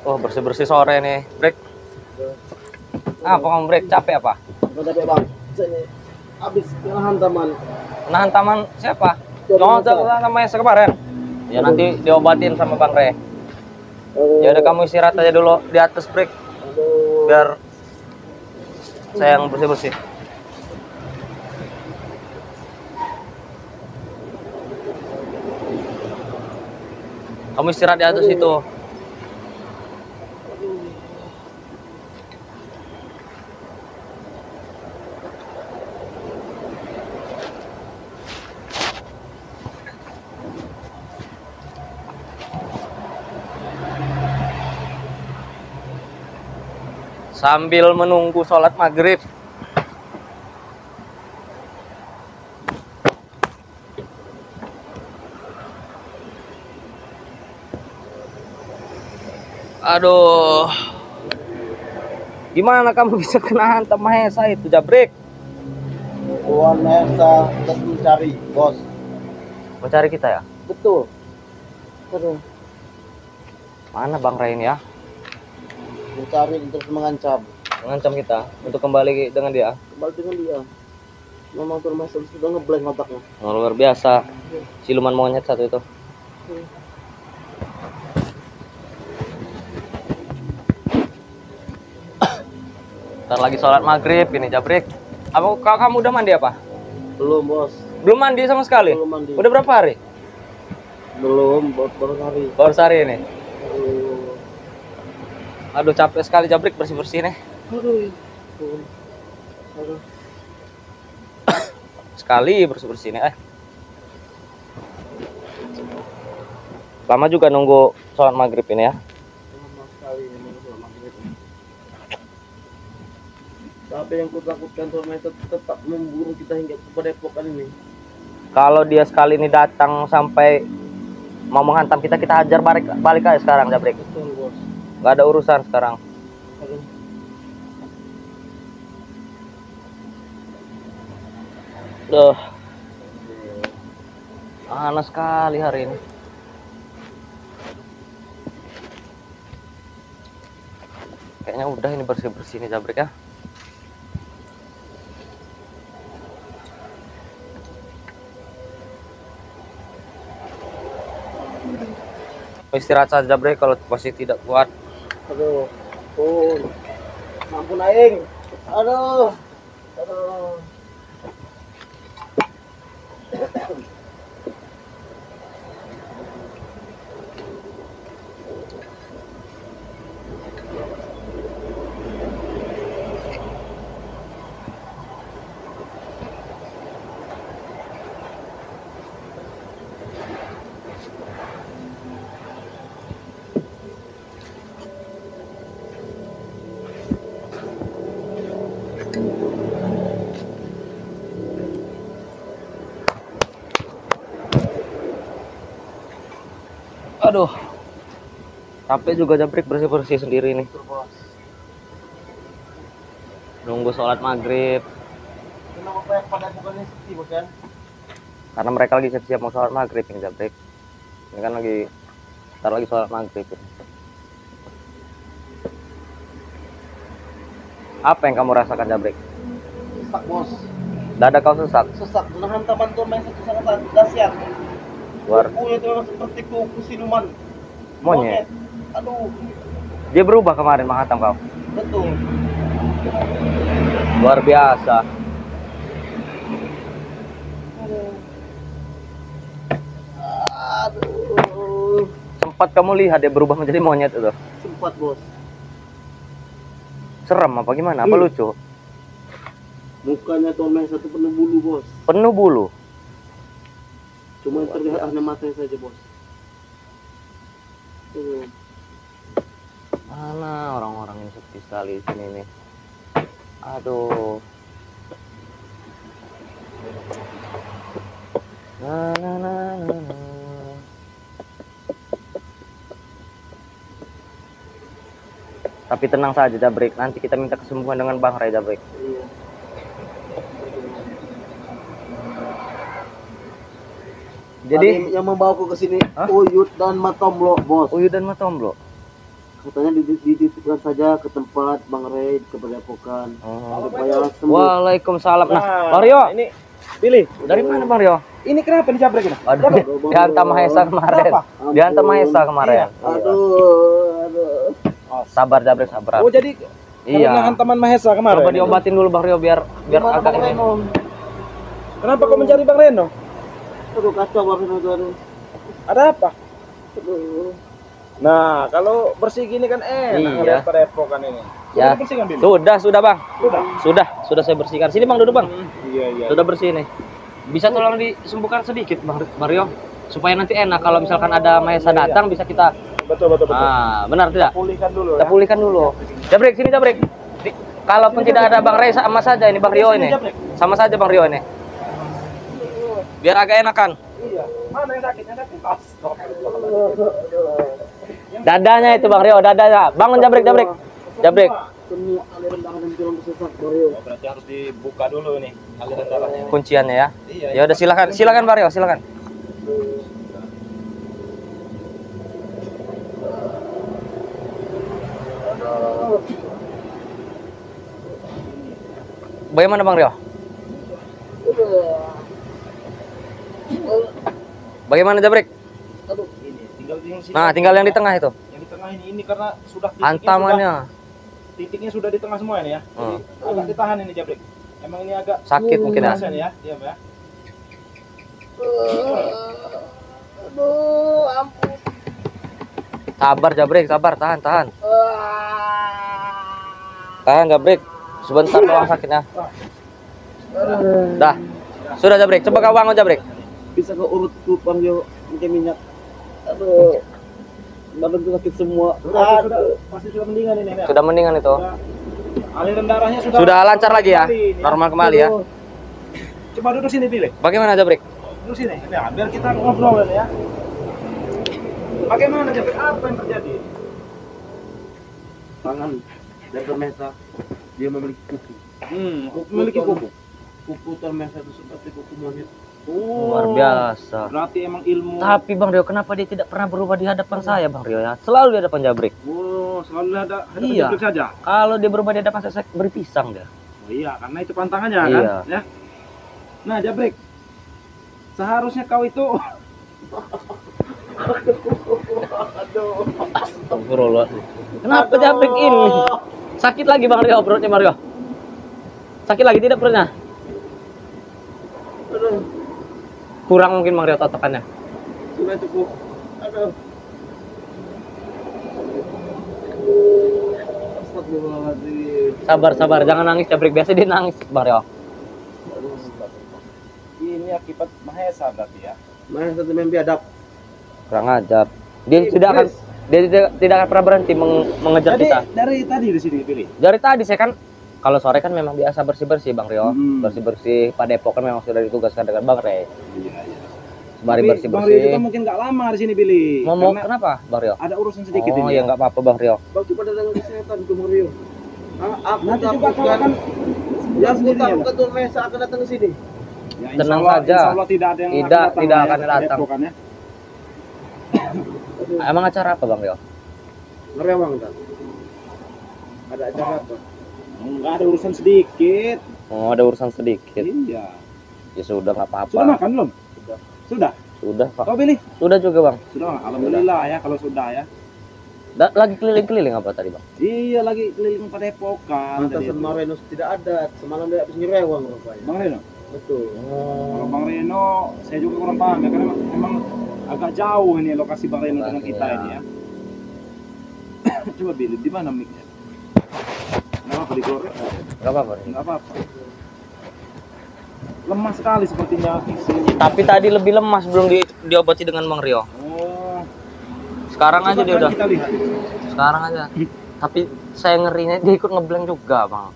Oh, bersih-bersih sore nih. Break. Apa kamu break? Capek apa? Nggak capek bang. Saya habis menahan teman. Nahan taman siapa? Jodoh Oh, Mesa. namanya kemarin. Ya nanti diobatin sama Bang Re. Ya udah kamu istirahat aja dulu di atas break. Aduh. Biar saya yang bersih-bersih. Kamu istirahat di atas itu. Sambil menunggu sholat maghrib. Aduh. Gimana kamu bisa kena hantam Mahesa itu, Jabrik? Tuan Mesa terus mencari bos. Mencari kita ya? Betul. Aduh. Mana Bang Rain ya? Mencari terus mengancam. Mengancam kita untuk kembali dengan dia. Kembali dengan dia. Memang Tuan Mesa sudah ngeblank otaknya. Oh, luar biasa. Siluman monyet satu itu. Ntar lagi sholat maghrib ini Jabrik. Apa kamu udah mandi apa? Belum bos. Belum mandi sama sekali? Belum mandi. Udah berapa hari? Belum, baru hari. Baru sehari ini. Aduh. Aduh capek sekali Jabrik bersih-bersih nih. Aduh. Aduh. Sekali bersih-bersih nih. Lama juga nunggu sholat maghrib ini ya. Lama sekali ini sholat maghrib. Tapi yang kutakutkan Tuan Mesa tetap memburu kita hingga ke Padepokan ini. Kalau dia sekali ini datang sampai mau menghantam kita, kita hajar balik aja sekarang Jabrik. Betul bos. Gak ada urusan sekarang. Aduh. Duh. Panas sekali hari ini. Kayaknya udah ini bersih-bersih nih Jabrik ya. Istirahat saja Jabrik kalau masih tidak kuat. Aduh. Oh. Ampun aing. Aduh. Aduh. Aduh. Capek juga Jabrik bersih-bersih sendiri nih. Nunggu sholat maghrib. Kenapa Padepokan ini sepi bos kan? Karena mereka lagi siap-siap mau sholat maghrib ini Jabrik. Ini kan lagi ntar lagi sholat maghrib ini. Apa yang kamu rasakan Jabrik? Sesak bos. Dada kau sesak? Sesak. Menahan taman Tuan Mesa itu sangat dahsyat. Luar Kukunya itu memang seperti kuku siluman. monyet. Aduh. Dia berubah kemarin menghantam kau. Betul. Luar biasa. Aduh. Sempat kamu lihat dia berubah menjadi monyet itu. Sempat bos. Serem apa gimana? Apa lucu? Mukanya Tuan Mesa itu penuh bulu bos. Penuh bulu. Cuma yang terlihat hanya matanya saja bos. Mana orang-orang yang sepi sekali di sini nih. Aduh. Nah. Tapi tenang saja Jabrik, nanti kita minta kesembuhan dengan Bang Ray Jabrik. Iya. Jadi yang membawaku ke sini Uyut dan Matomblo bos. Uyut dan Matomblo. Katanya dititipkan saja ke tempat Bang Ray ke Padepokan. Supaya sembuh. Waalaikumsalam. Nah, Bang Rio, Ini pilih. dari mana Bang Rio? Ini kenapa dicabrek ini? Aduh, dihantam Mahesa kemarin. Dihantam Mahesa kemarin. Iya. Aduh. Sabar Jabrek, sabar. Oh, jadi karena Iya. hantaman Mahesa kemarin. Coba diobatin dulu Bang Rio biar Gimana agak Bang ini. Reno? Kenapa kau mencari Bang Reno? Aduh kacau Bang Reno tuh. Aduh. Ada apa? Aduh. Nah, kalau bersih gini kan enak Iya. ngeliat Padepokan ini. Ya. Sudah bersihkan Billy? Sudah Bang. Sudah. Sudah saya bersihkan. Sini Bang, duduk Bang. Iya. Sudah bersih nih. Bisa tolong disembuhkan sedikit Bang Rio supaya nanti enak kalau misalkan ada Mahesa datang bisa kita Betul. benar tidak? Pulihkan dulu Kita ya. pulihkan dulu. Jabrek, sini Jabrek. Kalaupun tidak ada Bang Ray sama saja ini Bang Rio ini. Sama saja Bang Rio ini. Biar agak enakan. Iya. Mana yang sakit? Yang sakit. Dadanya itu Bang Rio, dadanya. Bangun Jabrek. Jabrek. Semua aliran darah dan tulang sesak Mario. Oh, berarti harus dibuka dulu nih aliran darahnya. Kunciannya ya. Iya. Ya udah silakan Bang Rio, silakan. Bagaimana Bang Rio? Bagaimana Jabrek? Aduh. Ini tinggal di sini. Nah, tinggal yang di tengah itu. Yang di tengah ini karena sudah Hantamannya titiknya sudah di tengah semua ini ya. Hmm. Jadi agak ditahan ini Jabrek. Emang ini agak sakit mungkin ya. kerasan ya. Diam ya. Aduh, ampun. Sabar Jabrek, sabar, tahan. Tahan Jabrek. Sebentar doang sakitnya. Dah. Sudah Jabrek, coba kau bangun Jabrek. Bisa kau urut tuh Bang Rio pakai minyak. Aduh. Badan tuh sakit semua. Pasti sudah mendingan ini. Ya. Sudah mendingan itu. Aliran darahnya sudah Sudah lancar lagi ya. ini Normal kembali ya. Coba duduk sini pilih. Bagaimana Jabrek? Duduk sini. Ya, biar kita ngobrol ya. Bagaimana Jabrek? Apa yang terjadi? Tangan dan Termesa dia memiliki kuku. Memiliki kuku. Kuku Termesa itu seperti kuku monyet. Luar biasa. Berarti emang ilmu. Tapi Bang Rio, kenapa dia tidak pernah berubah di hadapan saya Bang Rio ya? Selalu di hadapan Jabrek. Oh, selalu ada Iya. Jabrek saja. Kalau dia berubah di hadapan saya beri pisang dia. Oh iya, karena itu pantangannya Iya. kan, ya. Nah, Jabrek. Seharusnya kau itu Astagfirullahaladzim. Kenapa Jabrek ini? Sakit lagi Bang Rio, perutnya Bang Rio. Sakit lagi tidak perutnya? Aduh, Kurang mungkin Bang Rio totokannya. sudah cukup. Aduh. Astagfirullahaladzim. Sabar, jangan nangis Jabrek. Biasa dia nangis Bang Rio. ini akibat Mahesa berarti ya. Mana satu main biadab. Kurang ajar. Dia tidak akan pernah berhenti mengejar Jadi kita. dari tadi di sini pilih. Dari tadi saya kan kalau sore kan memang biasa bersih-bersih Bang Rio. Hmm. Bersih-bersih Padepokan memang sudah ditugaskan dengan Bang Ray. Iya. Mari Tapi Bang Rio bersih-bersih. juga mungkin nggak lama di sini pilih. Ngomong Karena kenapa Bang Rio? ada urusan sedikit Oh ini. ya nggak apa-apa Bang Rio. Bang coba datang ke kesehatan ke Mario. Aku Nanti juga kau takutkan akan yang aku sendirinya, takutkan Termesa akan datang ke sini. Ya, Tenang insya Allah, saja. Insya Allah tidak ada yang Tidak akan ya, datang. Padepokan ya. Emang acara apa Bang Rio? Ngerewang kan? Ada acara apa? Enggak ada urusan sedikit. Oh ada urusan sedikit. Iya. Ya sudah nggak apa-apa. Sudah makan belum? Sudah. Sudah Pak. Kau pilih? Sudah juga Bang. Sudah. Alhamdulillah ya kalau sudah ya. Lagi keliling-keliling apa tadi Bang? Iya lagi keliling Padepokan. tadi Mantasan itu. Marenus tidak ada. Semalam dia habis nyerewang rupanya. Bang Reno. Betul. Kalau Bang Reno, saya juga kurang paham ya karena memang agak jauh ini lokasi Bang Reno dengan kita Iya. ini ya. Coba pilih di mana mic-nya? Nggak apa-apa digoreng? Nggak apa-apa. Nggak apa-apa. Lemah sekali sepertinya isi. Tapi tadi lebih lemas belum diobati dengan Bang Rio. Oh. Sekarang aja Coba dia kan udah. kita lihat. Sekarang aja. Tapi saya ngerinya dia ikut ngeblank juga Bang.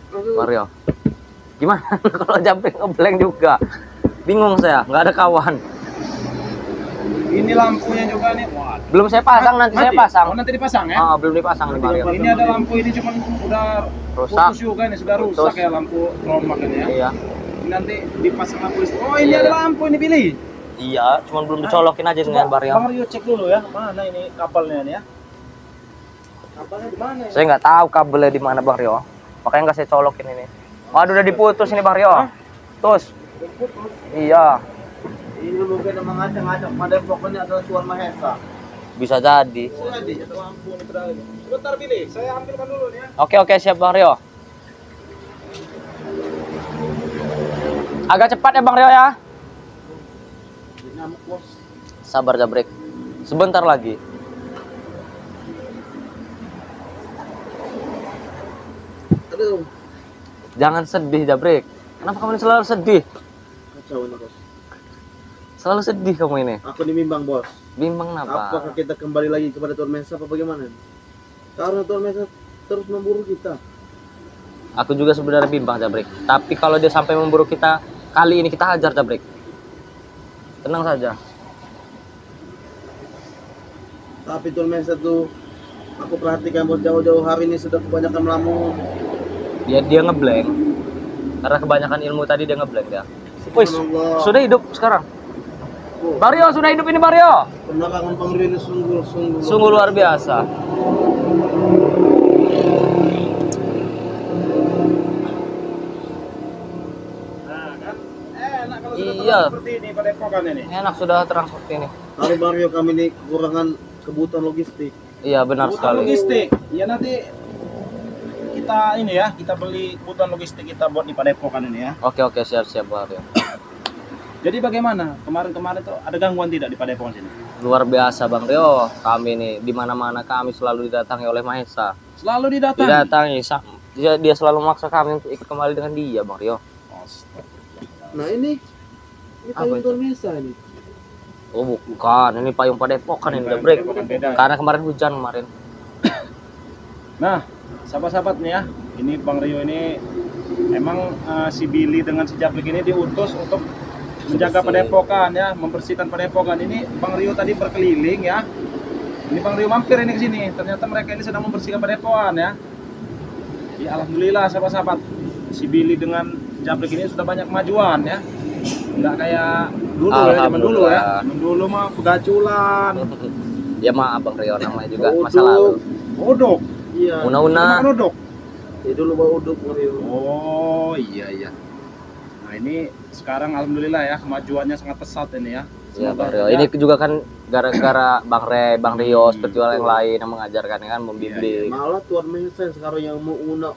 Bang Rio. Gimana kalau Jabrek ngeblank juga? Bingung saya, nggak ada kawan. Ini lampunya juga nih. Wah. Belum saya pasang, nanti saya Mati? pasang. Oh, nanti dipasang ya? Ah, belum dipasang nih Bang Rio. Ini ada lampu ini cuman udah Rusak. putus juga nih, sudah rusak Putus. ya lampu rombak ini ya. Iya. Ini nanti dipasang lampu listrik. Oh, ini Iya. ada lampu ini pilih. Iya, cuman belum dicolokin aja dengan Bang Rio. Bang Rio cek dulu ya, mana ini kabelnya nih ya. Kabelnya di mana? Saya nggak tahu kabelnya di mana Bang Rio. Makanya nggak saya colokin ini. Waduh, udah diputus ini Bang Rio. Terus. Iya. Ini mungkin memang ngacak-ngacak pada pokoknya adalah Tuan Mahesa. Bisa jadi. Jadi jatuh lampu ini berada. Sebentar Billy, saya ambilkan dulu nih ya. Oke, siap Bang Rio. Agak cepat ya Bang Rio ya. Nyamuk bos. Sabar Jabrik. Sebentar lagi. Aduh, Jangan sedih Jabrik. Kenapa kamu ini selalu sedih? kacau ini bos. Selalu sedih kamu ini. Aku dimimbang bos. Bimbang kenapa? Apakah kita kembali lagi kepada Tuan Mesa apa bagaimana? Karena Tuan Mesa terus memburu kita. Aku juga sebenarnya bimbang Jabrik. Tapi kalau dia sampai memburu kita, kali ini kita hajar Jabrik. Tenang saja. Tapi Tuan Mesa tuh aku perhatikan bos jauh-jauh hari ini sudah kebanyakan melamun. Dia ngeblank. Karena kebanyakan ilmu tadi dia ngeblank ya. Wih, Subhanallah. sudah hidup sekarang. Oh, Bang Rio sudah hidup ini Bang Rio. penerangan Pangeran ini sungguh Sungguh luar biasa. Nah kan, enak kalau sudah Iya. terang seperti ini pada epokan ini. Enak sudah terang seperti ini. Hari Mario kami ini kekurangan kebutuhan logistik. Iya benar Kebutuhan sekali. logistik, ya nanti kita ini ya, kita beli kebutuhan logistik kita buat di Padepokan ini ya. Oke siap Bang Rio. Jadi bagaimana? Kemarin tuh ada gangguan tidak di Padepokan sini? Luar biasa Bang Rio. Kami nih di mana-mana kami selalu didatangi oleh Mahesa. Selalu didatangi. Didatangi. Dia selalu memaksa kami untuk ikut kembali dengan dia Bang Rio. Nah ini Apa payung itu? Tuan Mesa ini. Oh bukan, ini payung Padepokan ini udah break. Bukan beda. Karena kemarin hujan kemarin. Nah, sahabat-sahabat nih ya, ini Bang Rio ini emang si Billy dengan si Japlik ini diutus untuk menjaga Padepokan ya, membersihkan Padepokan. Ini Bang Rio tadi berkeliling ya. Ini Bang Rio mampir ini ke sini. Ternyata mereka ini sedang membersihkan Padepokan ya. Ya alhamdulillah sahabat-sahabat, si Billy dengan Japlik ini sudah banyak kemajuan ya. Enggak kayak dulu ya, zaman dulu ya. Zaman dulu mah pegaculan, Ya maaf Bang Rio, namanya juga Uduk. masa lalu. odok. Iya. Una-una. Bukan odok. Ya dulu bawa uduk Mario. Oh iya. Nah ini sekarang alhamdulillah ya kemajuannya sangat pesat ini ya. Ya Bang Semoga Rio. Ini juga kan gara-gara Bang Rio seperti yang lain yang mengajarkan kan, membimbing. Malah Tuan Mesa yang sekarang yang mau una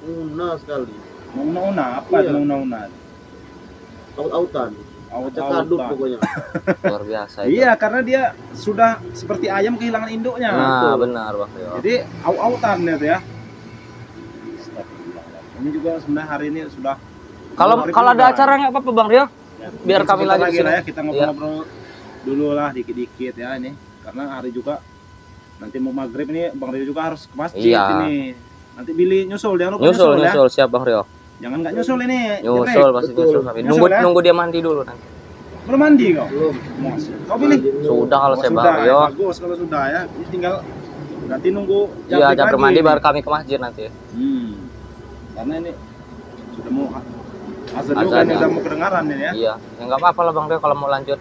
sekali. mau una apa Iya. itu mau una? Out-outan. Ada kadut pokoknya. Luar biasa itu. Iya karena dia sudah seperti ayam kehilangan induknya. Nah, benar Bang Rio. Jadi au-autan itu ya. Astagfirullah. Ini juga sebenarnya hari ini sudah Kalau ada acara nggak apa-apa Bang Rio? ya, biar kami sebentar lagi lagi di sini. lah ya kita ngobrol-ngobrol dulu lah dikit-dikit ya ini karena hari juga nanti mau maghrib ini Bang Rio juga harus ke masjid Iya. ini. Nanti Billy nyusul jangan lupa Nyusul ya. siap Bang Rio. Jangan nggak nyusul ini. Nyusul pasti Betul. nyusul kami. Nyusul, ya? Nunggu dia mandi dulu nanti. Belum mandi kau? Belum. Masih. Kau Billy? Sudah kalau Oh, saya sudah, Bang Rio. ya, bagus kalau sudah ya. Ini tinggal nanti nunggu Iya, jam lagi. mandi baru kami ke masjid nanti. Karena ini sudah mau azan Azan, juga ini ya. udah mau kedengaran ini ya. Iya. Ya nggak apa-apa lah Bang Rio kalau mau lanjut.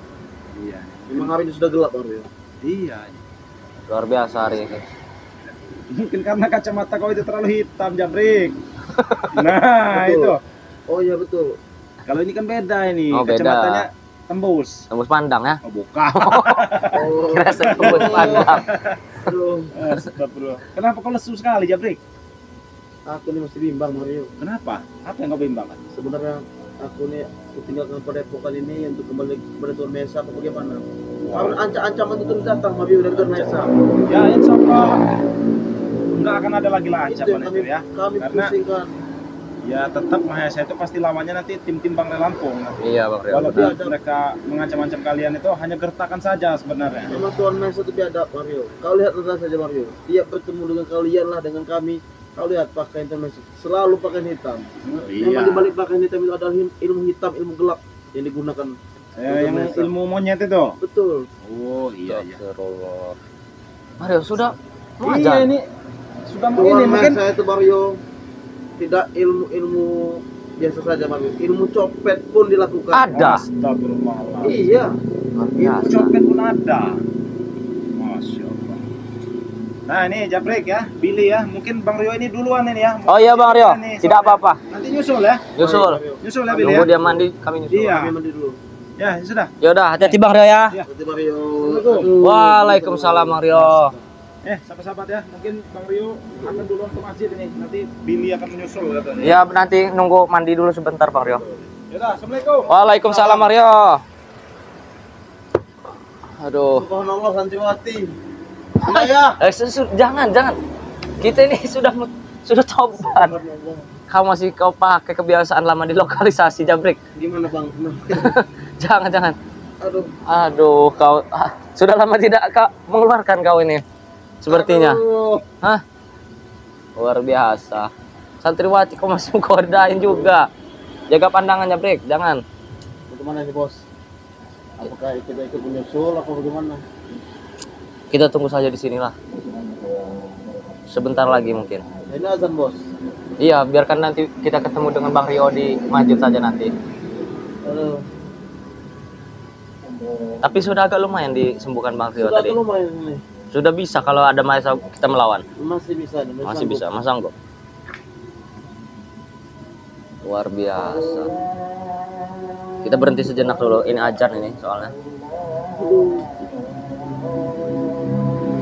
Iya. Memang hari ini sudah gelap Mario. Iya. Luar biasa hari ini. Mungkin karena kacamata kau itu terlalu hitam, Jabrik. Nah, Betul. itu. Oh iya betul. Kalau ini kan beda ini, Oh, beda. kacamatanya tembus. Tembus pandang ya. Oh, bukan. Oh, Kira saya tembus pandang. aduh. Astagfirullah. Kenapa kau lesu sekali, Jabrik? Aku ini masih bimbang Mario. Kenapa? Apa yang kau bimbang? Sebenarnya aku nih tinggalkan Padepokan ini untuk kembali kepada Tuan Mesa apa bagaimana? Karena ancaman itu terus datang Mario dari Tuan Mesa. Ya, insya Allah nggak akan ada lagi lah Itu yang ancaman itu ya. kami Karena pusingkan. ya tetap Mahesa itu pasti lawannya nanti tim-tim Bang Lampung. Iya Bang Rio. Walaupun Tapi ada- mereka mengancam-ancam kalian itu hanya gertakan saja sebenarnya. Memang Tuan Mesa itu biadab Mario. Kau lihat saja Mario. Dia bertemu dengan kalian lah dengan kami. Kau lihat pakaian Tuan Mesa selalu pakaian hitam. Memang Iya. di balik pakaian hitam itu adalah ilmu hitam, ilmu gelap yang digunakan. Yang ilmu monyet itu. Betul. Oh iya. Astagfirullah. Mario sudah mau Iya aja. ini sudah mau Tuan ini mungkin. Mesa itu Mario tidak ilmu biasa saja Mario. Ilmu copet pun dilakukan. Ada. Astagfirullah. Iya. Luar Ilmu biasa. copet pun ada. Masya Allah. Nah ini Jabrek ya, Billy ya. Mungkin Bang Rio ini duluan ini ya. Oh iya Bang Rio, Nih, tidak apa-apa. Nanti nyusul ya. Nyusul. Nyusul ya Billy ya. Nunggu dia mandi, kami nyusul. Iya. Kami mandi dulu. Ya sudah. Yaudah, hati-hati Bang Rio ya. Iya. Nanti Mario. Waalaikumsalam Bang Rio. Sahabat-sahabat ya, mungkin Bang Rio akan duluan ke masjid ini. Nanti Billy akan menyusul katanya. Ya nanti nunggu mandi dulu sebentar Bang Rio. Yaudah, assalamualaikum. Waalaikumsalam Bang Rio. Aduh. Subhanallah Santriwati. Ya. Jangan. Kita ini sudah tobat. Kau masih kau pakai kebiasaan lama di lokalisasi Jabrek. Gimana Bang? Jangan. Aduh. Kau sudah lama tidak mengeluarkan kau ini. Sepertinya. Aduh. Hah? Luar biasa. Santriwati kau masih mengkodain juga. Jaga pandangan Jabrek, jangan. Bagaimana nih Bos? Apakah kita ikut menyusul atau bagaimana? Kita tunggu saja di sinilah. Sebentar lagi mungkin. Ini azan Bos. Iya, biarkan nanti kita ketemu dengan Bang Rio di masjid saja nanti. Aduh. Tapi sudah agak lumayan disembuhkan Bang Rio Sudah tadi. lumayan nih. Sudah bisa kalau ada masa kita melawan. Masih bisa nih. Masih bisa, Mas sanggup. Luar biasa. Kita berhenti sejenak dulu. Ini ajar ini soalnya.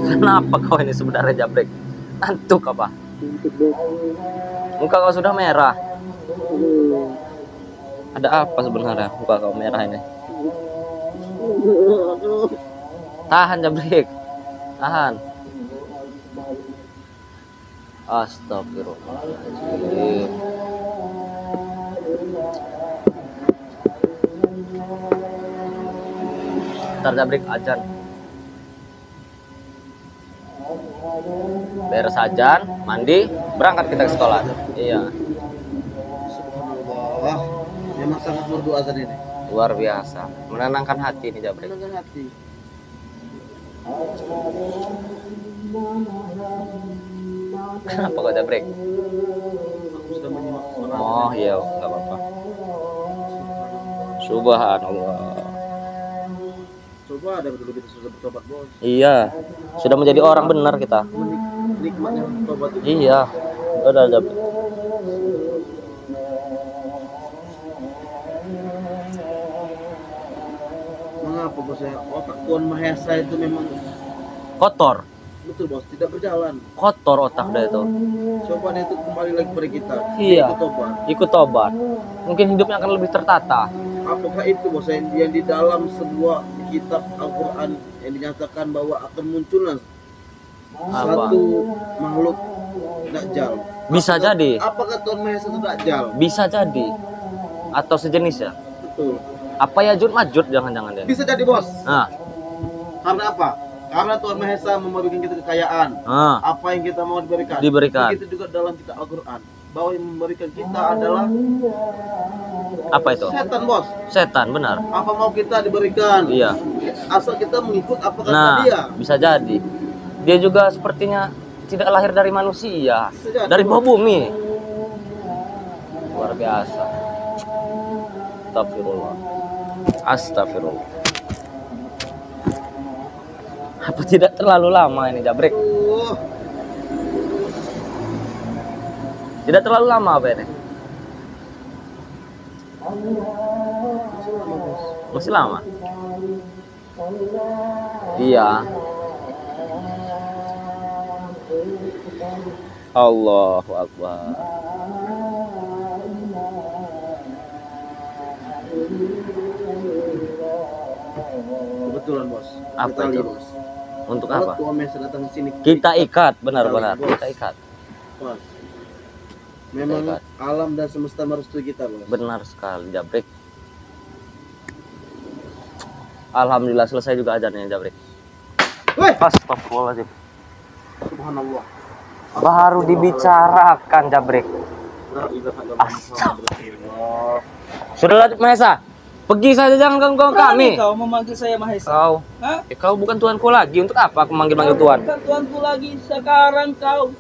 Kenapa kau ini sebenarnya Jabrek? Ngantuk apa? Muka kau sudah merah. Ada apa sebenarnya muka kau merah ini? Tahan Jabrek. Tahan. Astagfirullahaladzim. Ntar Jabrek ajan. Beres ajan, mandi, berangkat kita ke sekolah. Iya. Subhanallah. Memang sangat merdu azan ini. Luar biasa. Menenangkan hati nih Jabrek. Menenangkan hati. Kenapa kau Jabrek? Aku sudah menyimak suara. Oh iya, nggak apa-apa. Subhanallah. Coba ada betul kita sudah bertobat Bos. Iya, sudah menjadi orang benar kita. Nikmatnya tobat itu. Iya, udah Jabrek. Mengapa Bos ya? Otak Tuhan Maha Esa itu memang Kotor, betul Bos, tidak berjalan. kotor otak dia itu. Coba itu kembali lagi kepada kita. Iya. Ikut tobat. Ikut tobat. Mungkin hidupnya akan lebih tertata. Apakah itu Bos yang di dalam sebuah kitab Al-Quran yang dinyatakan bahwa akan munculnya satu makhluk Dajjal? Bisa jadi, Apakah Tuhan Maha Esa itu Dajjal? bisa jadi. Atau sejenisnya. Betul. Apa ya Jud Majud jangan-jangan dia. Bisa jadi Bos. Nah, Karena apa? Karena Tuhan Maha Esa memberikan kita kekayaan. Apa yang kita mau diberikan? Diberikan. Begitu juga dalam kitab Al-Quran. Bahwa yang memberikan kita adalah apa itu? setan Bos. Setan, benar. Apa mau kita diberikan? Iya. Asal kita mengikut apa kata Nah, dia. bisa jadi. Dia juga sepertinya tidak lahir dari manusia, Bisa jadi, dari bawah Bos. bumi. Luar biasa. Astagfirullah. Astagfirullah. Apa tidak terlalu lama ini Jabrek? Tidak terlalu lama apa ini? Masih lama. Iya. Allahu Akbar. Kebetulan Bos. Apa Kita itu? lihat, Bos. Untuk Kalau apa? Tuhan Maha Esa datang ke sini, Kita ikat, benar-benar. Kita ikat. Bos. Memang Ikat. alam dan semesta merestui kita Bos. Benar sekali, Jabrek. Alhamdulillah selesai juga ajannya, Jabrek. Woi, Astagfirullahaladzim. subhanallah. Baru dibicarakan, Jabrek. Astagfirullah. Sudahlah, Mahesa. Pergi saja, jangan ganggu kami. Kau memanggil saya Mahesa. Kau, Hah? kau bukan tuanku lagi. Untuk apa aku manggil-manggil tuan? Bukan tuanku lagi. Sekarang kau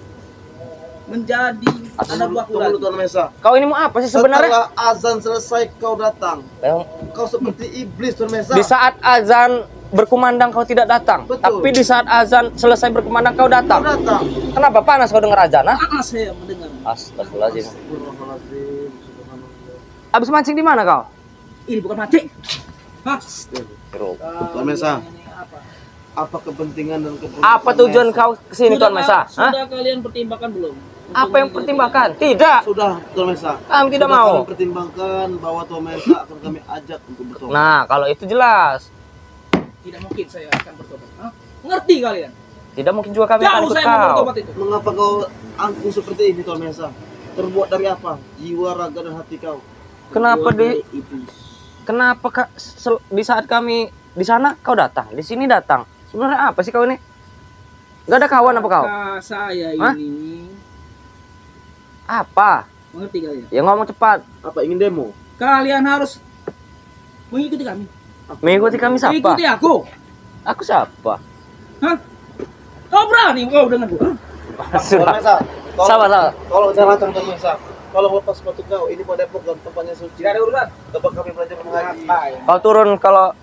menjadi anak buahku Tunggu lagi. dulu Tuhan Maha Esa. Kau ini mau apa sih sebenarnya? Setelah azan selesai kau datang. Kau- Kau seperti iblis Tuhan Maha Esa. Di saat azan berkumandang kau tidak datang. Betul. Tapi di saat azan selesai berkumandang kau datang. Kau datang. Kenapa panas kau dengar azan? Ah? Saya mendengar. Astagfirullahaladzim. Astagfirullahaladzim, subhanallah. Habis mancing di mana kau? Ini bukan mati. Hah? Tuan Mesa, apa kepentingan dan keperluan Apa tujuan kau kesini Tuan Mesa? Hah? Sudah kalian pertimbangkan belum? Apa yang pertimbangkan? Tidak. Sudah, Tuan Mesa. Kami tidak Sudah mau. kami pertimbangkan bahwa Tuan Mesa akan kami ajak untuk bertobat. Nah, kalau itu jelas. Tidak mungkin saya akan bertobat. Hah? Ngerti kalian? Tidak mungkin juga kami akan Jauh ikut saya mau kau. bertobat itu. Mengapa kau angkuh seperti ini, Tuan Mesa? Terbuat dari apa? Jiwa, raga, dan hati kau. Kenapa Terbuat dari di iblis. kenapa di saat kami di sana kau datang, di sini datang? Sebenarnya apa sih kau ini? Gak ada kawan apa kau? Maka saya Hah? ini Apa? mengerti kalian. Ya ngomong cepat. Apa ingin demo? Kalian harus mengikuti kami. Mengikuti kami siapa? Mengikuti aku. Aku siapa? Hah? Kau berani kau dengan gua? Tuan Mesa, Sabar, sabar. tolong jalankan Tuan Mesa. Tolong lepas sepatu kau. Ini Padepokan kan tempatnya suci. Tidak ada urusan. Tempat kami belajar mengaji. Kau turun kalau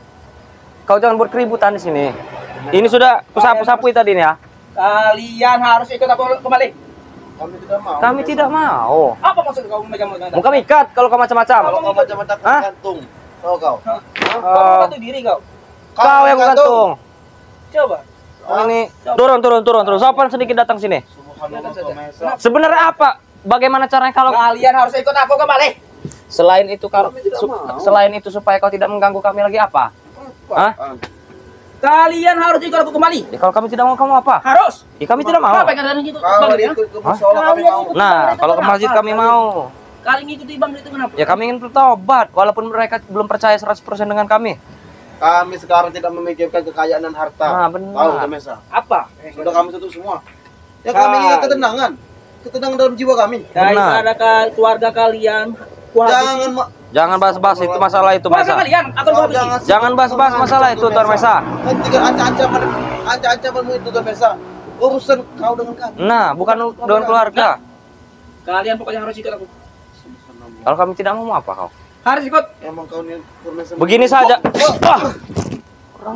kau jangan buat keributan di sini. Ini sudah kusapu-sapu tadi nih ya. Kalian harus ikut aku kembali. Kami tidak mau. Kami tidak mau. Apa maksud kau megang-megang? Mau kami ikat kalau kau macam-macam. Kalau kau macam-macam Hah? gantung. Tahu kau? Kau bantu diri kau. Kau yang gantung. Coba. Ini turun. Sopan sedikit datang sini. Subhanallah, Tuan Mesa. Sebenarnya apa? Bagaimana caranya kalau Kalian harus ikut aku kembali. selain itu kalau Kami tidak mau. selain itu supaya kau tidak mengganggu kami lagi apa? Hah? Kalian harus ikut aku kembali. Ya, kalau kami tidak mau kamu apa? Harus. Ya, kami tidak mau. Apa yang kalian gitu? Kalau Bang, ya? ikut ke musola kami mau. Nah, kalau ke masjid kami mau. Kalian ngikuti Bang itu kenapa? Ya kami ingin bertobat walaupun mereka belum percaya 100% dengan kami. Kami sekarang tidak memikirkan kekayaan dan harta. Nah, benar. Tahu Tuan Mesa? Apa? Sudah kami tutup semua. Ya kami ingin ketenangan. Ketenangan dalam jiwa kami. Daripada keluarga kalian Jangan Jangan bahas-bahas itu masalah itu, Keluarga Mesa. kalian akan kuhabisi. Jangan bahas-bahas masalah itu, Tuan Mesa. Hentikan ancaman-ancamanmu itu, Tuan Mesa. Urusan kau dengan kami. Nah, bukan dengan keluarga. Kalian pokoknya harus ikut aku. Kalau kami tidak mau apa kau? Harus ikut. Emang kau ini Tuan Mesa. Begini saja. Wah, kurang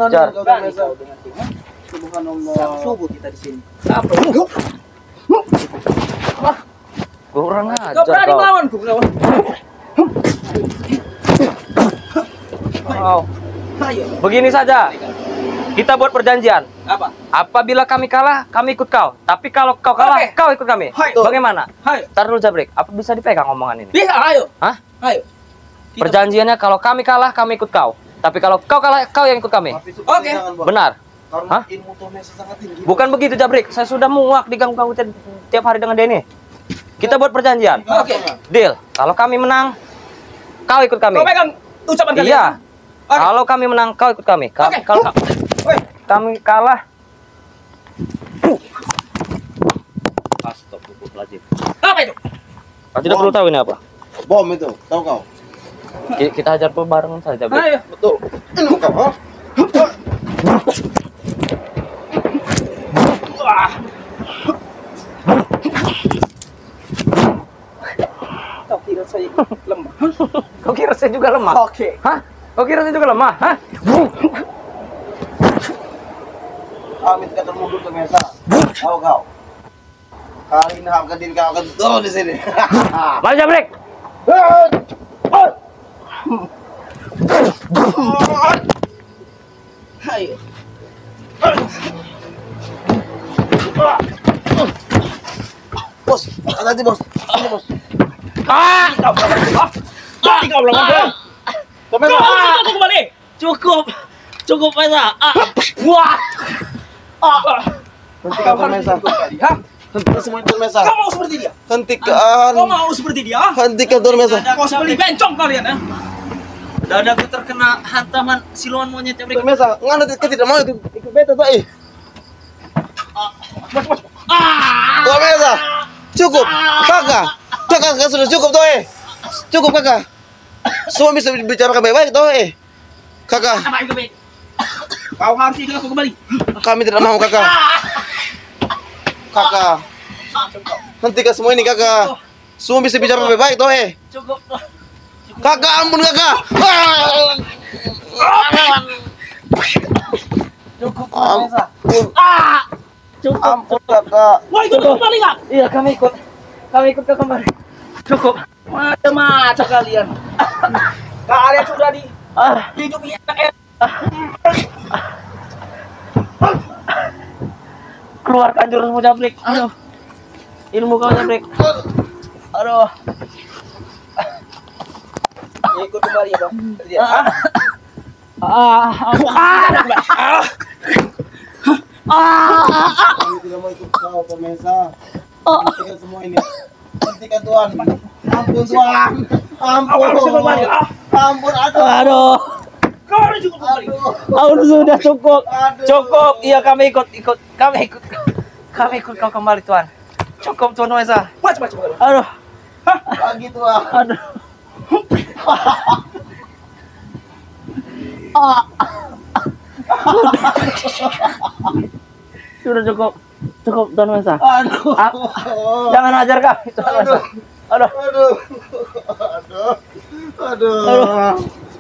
ajar. Tuan Mesa. Subhanallah. Subuh kita di sini. Apa? Kurang Kau ajar berani kau. melawanku, kawan? Kau. Ayo. Begini saja. Kita buat perjanjian. Apa? Apabila kami kalah, kami ikut kau. Tapi kalau kau kalah, Oke. kau ikut kami. Hai. Bagaimana? Ayo. Tar dulu Jabrik. Apa bisa dipegang omongan ini? Bisa, ayo. Hah? Ayo. Kita- Perjanjiannya kalau kami kalah, kami ikut kau. Tapi kalau kau kalah, kau yang ikut kami. Tapi itu Oke. jangan, Bang. Benar. Karena Hah? ilmu Tuan Mesa sangat tinggi. Bukan begitu Jabrik. Saya sudah muak diganggu-ganggu tiap hari dengan Denny. Kita buat perjanjian. Oke. Deal. Kalau kami menang, kau ikut kami. Kau pegang ucapan kalian. Iya. Oke. Kalau kami menang, kau ikut kami. Oke. Kalau Woi. kami kalah, astagfirullahaladzim. Apa itu? Kau tidak perlu tahu ini apa. Bom itu, tahu kau? Kita hajar barengan saja. Bro. Ayo. Betul. Ini kau, ha? Kau kira saya lemah? Kau kira saya juga lemah? Oke. Hah? Kau kira saya juga lemah? Hah? Kami tidak akan mundur, Tuan Mesa. Tahu kau? Kali ini harga diri kau akan turun di sini. Mari Jabrik. Ayo. Bos, hati-hati bos. Ini bos. Mati kau belum. Tuan Mesa. Aku kembali. Cukup. Cukup, Mesa. Wah. Hentikan Tuan Mesa. Hah? Hentikan semua Tuan Mesa. Kau mau seperti dia? Hentikan. Kau mau seperti dia? Hentikan Tuan Mesa. Kau seperti bencong kalian, ya? Dadaku terkena hantaman siluman monyet Jabrik. Tuan Mesa, ngana tidak mau ikut beta tuh, Tuan Mesa, cukup, kakak sudah cukup tuh, cukup kakak. Semua bisa bicarakan baik-baik tuh, kakak. Apa itu, Bek? Kau harus ikut aku kembali. Kami tidak mau kakak. Kakak, hentikan semua ini kakak. Semua bisa bicara baik-baik tuh, Cukup. Kakak, ampun kakak. Ampun kakak. Mau ikut kembali nggak? Iya, kami ikut. Kami ikut ke kembali. Cukup. Macam-macam kalian. Kalian sudah di hidup enak. Keluarkan jurusmu, Jabrik. Aduh. Ilmu kau, Jabrik. Aduh. Ikut kembali ya, Bang. Kami tidak mau ikut kau, pemirsa. Hentikan semua ini. Hentikan Tuhan. Ampun Tuhan. Ampun. Ampun. Aduh. Kau harus cukup kembali. Aduh, sudah cukup. Aduh. Cukup. Iya, kami ikut. Kami ikut kau kembali, Tuhan. Cukup, Tuhan Maesa. Macam-macam kalian. Aduh. Lagi Tuhan. Aduh. Sudah cukup. Cukup, Tuhan Maesa. Aduh. Jangan ajar kami, Tuhan Maesa. Aduh. Aduh.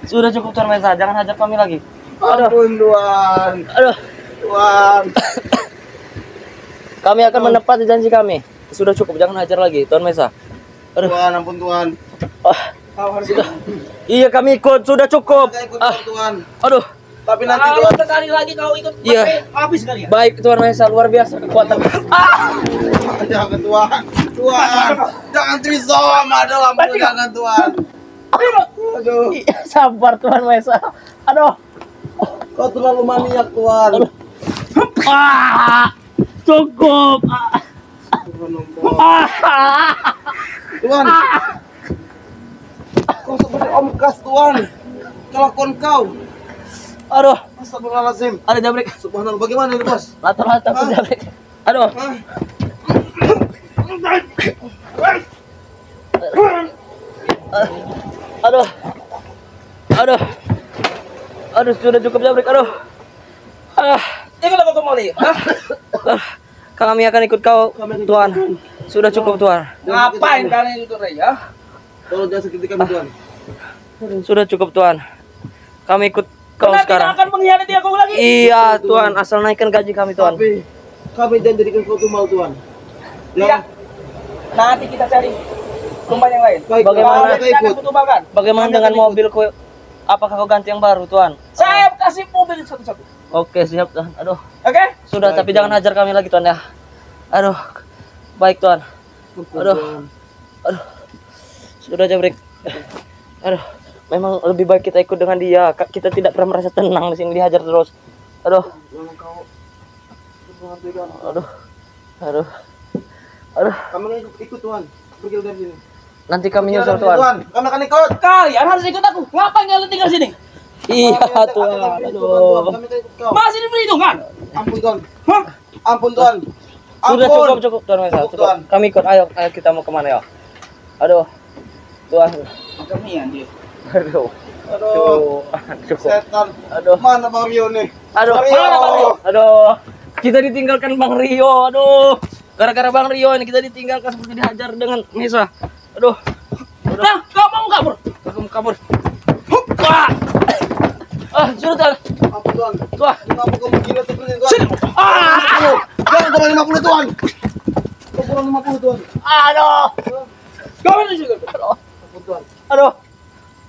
Sudah cukup, Tuhan Maesa. Jangan hajar kami lagi. Ampun Tuhan. Aduh. Tuhan. Kami akan menepati janji kami. Sudah cukup, jangan hajar lagi, Tuhan Maesa. Aduh. Tuhan, ampun Tuhan. Kau harus Iya, kami ikut. Sudah cukup. Kita ikut kau, Tuhan. Aduh. Tapi nanti Kalau Tuhan. sekali lagi kau ikut Iya. habis kalian. Baik, Tuhan Maesa, luar biasa kekuatan. Jangan Tuhan. Tuhan. Jangan trisom. Aduh, ampun jangan Tuhan. Aduh. Sabar, Tuhan Maesa. Aduh. Kau terlalu maniak Tuhan. Cukup. Tuhan. Kau seperti Om Kas Tuhan. Kelakuan kau. Aduh. Astagfirullahaladzim. Ada Jabrik. Subhanallah. Bagaimana ini bos? Latar-latar aku Jabrik. Aduh. Aduh. Aduh. Aduh, sudah cukup Jabrik. Aduh. Ikut aku kembali. Kami akan ikut kau, Tuhan. Sudah cukup, Tuhan. Ngapain kalian ikut ya? Tolong jangan sakiti kami Tuhan. Sudah cukup, Tuhan. Kami ikut kau Kalian tidak sekarang. akan mengkhianati aku lagi. Iya, Tuhan. Asal naikkan gaji kami, Tuhan. Tapi kami jangan jadikan kau tumbal Tuhan. Iya. Nanti kita cari tumbal yang lain. Baik, Bagaimana? kita ikut. Tumbalkan. Bagaimana dengan mobilku? Apakah kau ganti yang baru, Tuhan? Saya kasih mobil satu-satu. Oke, siap, Tuhan. Aduh. Oke? Sudah, Baik, tapi jangan hajar kami lagi, Tuhan ya. Aduh. Baik, Tuhan. Aduh. Aduh. Sudah, Jabrik. Aduh. Memang lebih baik kita ikut dengan dia. Kita tidak pernah merasa tenang di sini, dihajar terus. Aduh. Aduh. Aduh. Aduh. Kami akan ikut Tuhan. Pergi dari sini. Nanti kami Pergi nyusul, dari sini, Tuhan. Kami akan ikut. Kalian harus ikut aku. Ngapain kalian tinggal sini? Iya, Kami akan Tuhan. ikut, Aduh. Kami akan ikut kau. Masih diperhitungkan. Ampun Tuhan. Hah? Ampun Tuhan. Sudah Ampun. cukup, Tuhan Maesa. Cukup, Cukup. Tuhan. Kami ikut. Ayo kita mau kemana ya? Aduh. Tuhan. Kemian dia. Aduh. Aduh. Cukup. Setan. Aduh. Mana Bang Rio nih? Aduh. Rio. Mana Bang Rio? Aduh. Kita ditinggalkan Bang Rio. Aduh. Gara-gara Bang Rio ini kita ditinggalkan seperti dihajar dengan Maesa. Aduh. Nah, kau mau kabur? Kamu kabur. Wah. Sudah, Tuhan. Ampun Tuhan. Tuhan. 50 kamu gila seperti itu Tuhan. Sini. Aduh. Jangan kurang 50 Tuhan. Kau kurang 50 Tuhan. Aduh. Kau harus juga. Ampun Tuhan. Aduh.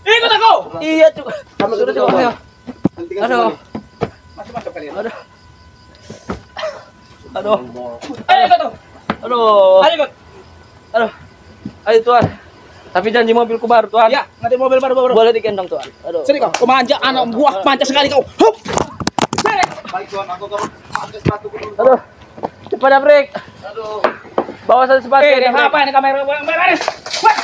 Ikut aku. Iya, cukup. Kami Sudah ikut cukup. kau. Ayo. Hentikan Aduh. semua. Masuk-masuk kalian. Aduh. Aduh. Ayo ikut aku. Aduh. Ayo ikut. Aduh. Ayo, Tuhan. Tapi janji mobilku baru, Tuhan. Ya, nanti mobil baru. Boleh digendong, Tuhan. Aduh. Sini kau. Kau manja anak buah manja sekali kau. Hup. Sini. Baik Tuhan, aku akan pakai sepatu ku dulu. Aduh. Cepat, Jabrik. Aduh. Bawa satu sepatu. Ini Jabrik. apa ini kamera beres? Wah.